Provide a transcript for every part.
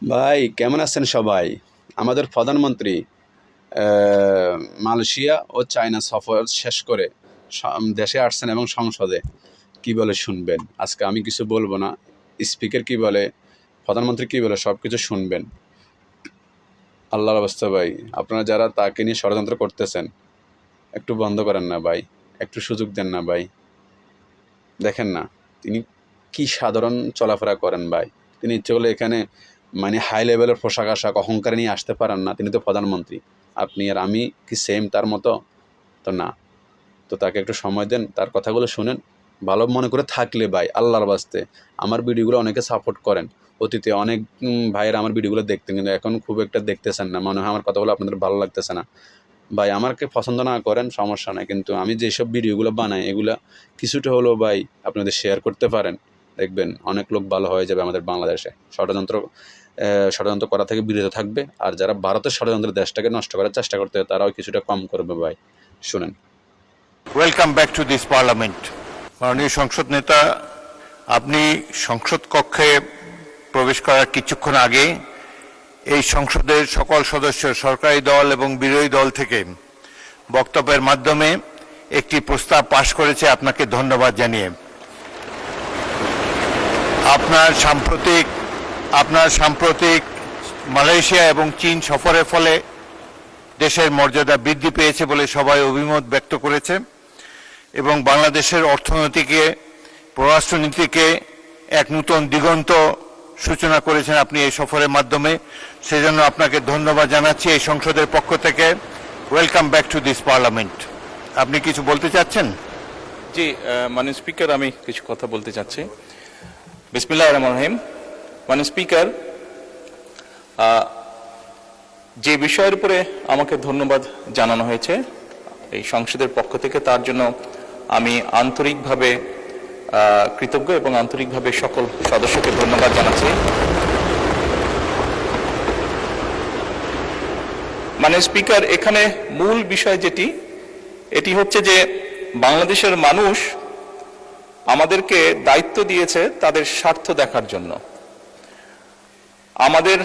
ভাই কেমন আছেন সবাই? আমাদের প্রধানমন্ত্রী মালয়েশিয়া ও চায়না সফর শেষ করে দেশে আসছেন এবং সংসদে কি বলে শুনবেন। আজকে আমি কিছু বলবো না, স্পিকার কি বলে, প্রধানমন্ত্রী কি বলে সব কিছু শুনবেন। আল্লাহর অবস্থা ভাই, আপনারা যারা তাকে নিয়ে ষড়যন্ত্র করতেছেন একটু বন্ধ করেন না ভাই, একটু সুযোগ দেন না ভাই। দেখেন না তিনি কি সাধারণ চলাফেরা করেন ভাই। তিনি ইচ্ছে করলে এখানে মানে হাই লেভেলের পোশাক আশাক অহংকার নিয়ে আসতে পারেন না। তিনি তো প্রধানমন্ত্রী, আপনি আর আমি কি সেম তার মতো? তো না, তো তাকে একটু সময় দেন, তার কথাগুলো শুনেন। ভালো মনে করে থাকলে ভাই আল্লাহর বাস্তে আমার ভিডিওগুলো অনেকে সাপোর্ট করেন। অতীতে অনেক ভাইয়েরা আমার ভিডিওগুলো দেখতেন, কিন্তু এখন খুব একটা দেখতেছেন না, মনে হয় আমার কথাগুলো আপনাদের ভালো লাগতেছে না। ভাই আমাকে পছন্দ না করেন সমস্যা নাই, কিন্তু আমি যেসব ভিডিওগুলো বানাই এগুলা কিছুটা হলেও ভাই আপনাদের শেয়ার করতে পারেন, দেখবেন অনেক লোক ভালো হয়ে যাবে আমাদের বাংলাদেশে। ষড়যন্ত্র করা থেকে বিরত থাকবে, আর যারা ভারতের ষড়যন্ত্রের দেশটাকে নষ্ট করার চেষ্টা করতে তারাও কিছুটা কম করবে ভাই। শুনেন। Welcome back to this parliament. মাননীয় সংসদ নেতা, আপনি সংসদ কক্ষে প্রবেশ করার কিছুক্ষণ আগে এই সংসদের সকল সদস্য, সরকারি দল এবং বিরোধী দল থেকে বক্তব্যের মাধ্যমে একটি প্রস্তাব পাশ করেছে, আপনাকে ধন্যবাদ জানিয়ে। আপনার সাম্প্রতিক মালয়েশিয়া এবং চীন সফরের ফলে দেশের মর্যাদা বৃদ্ধি পেয়েছে বলে সবাই অভিমত ব্যক্ত করেছে এবং বাংলাদেশের অর্থনীতিকে, পররাষ্ট্রনীতিকে এক নূতন দিগন্ত সূচনা করেছেন আপনি এই সফরের মাধ্যমে। সেজন্য আপনাকে ধন্যবাদ জানাচ্ছি এই সংসদের পক্ষ থেকে। Welcome back to this parliament. আপনি কিছু বলতে চাচ্ছেন? জি, মাননীয় স্পিকার, আমি কিছু কথা বলতে চাচ্ছি। বিসমিল্লাহির রহমানির রহিম। মাননীয় স্পিকার, যে বিষয়ের উপরে আমাকে ধন্যবাদ জানানো হয়েছে এই সংসদের পক্ষ থেকে, তার জন্য আমি আন্তরিকভাবে কৃতজ্ঞ এবং আন্তরিকভাবে সকল সদস্যকে ধন্যবাদ জানাচ্ছি। মাননীয় স্পিকার, এখানে মূল বিষয় এটি হচ্ছে যে বাংলাদেশের মানুষ আমাদেরকে দায়িত্ব দিয়েছে তাদের স্বার্থ দেখার জন্য। আমাদের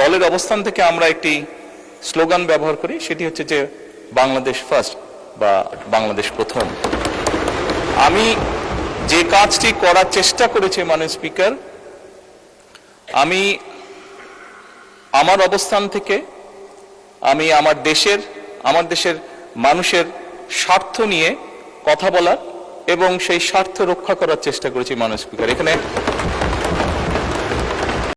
দলের অবস্থান থেকে আমরা একটি স্লোগান ব্যবহার করি, সেটি হচ্ছে যে বাংলাদেশ ফার্স্ট বা বাংলাদেশ প্রথম। আমি যে কাজটি করার চেষ্টা করেছি মাননীয় স্পিকার, আমি আমার অবস্থান থেকে আমি আমার দেশের মানুষের স্বার্থ নিয়ে কথা বলার এবং সেই স্বার্থ রক্ষা করার চেষ্টা করেছি মাননীয় স্পিকার। এখানে